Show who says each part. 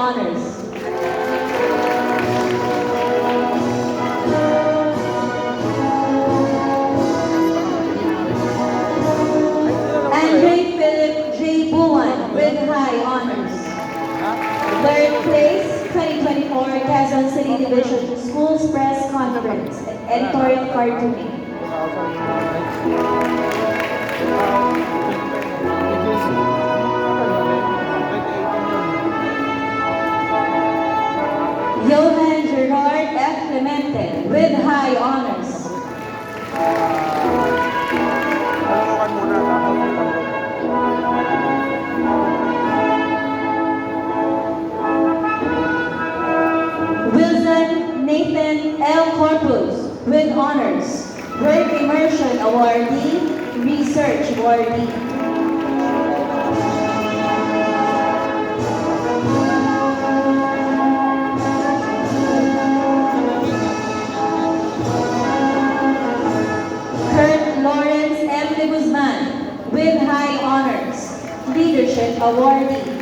Speaker 1: honors. Andre Philip J. Buwan with high honors. Third place, 2024 Quezon City Division Schools Press Conference, editorial cartooning. Johan Gerard F. Clemente with high honors. Wilson Nathan L. Corpus with honors. Work Immersion Awardee, Research Awardee. Kurt Lawrence M. de Guzman with high honors, Leadership Awardee.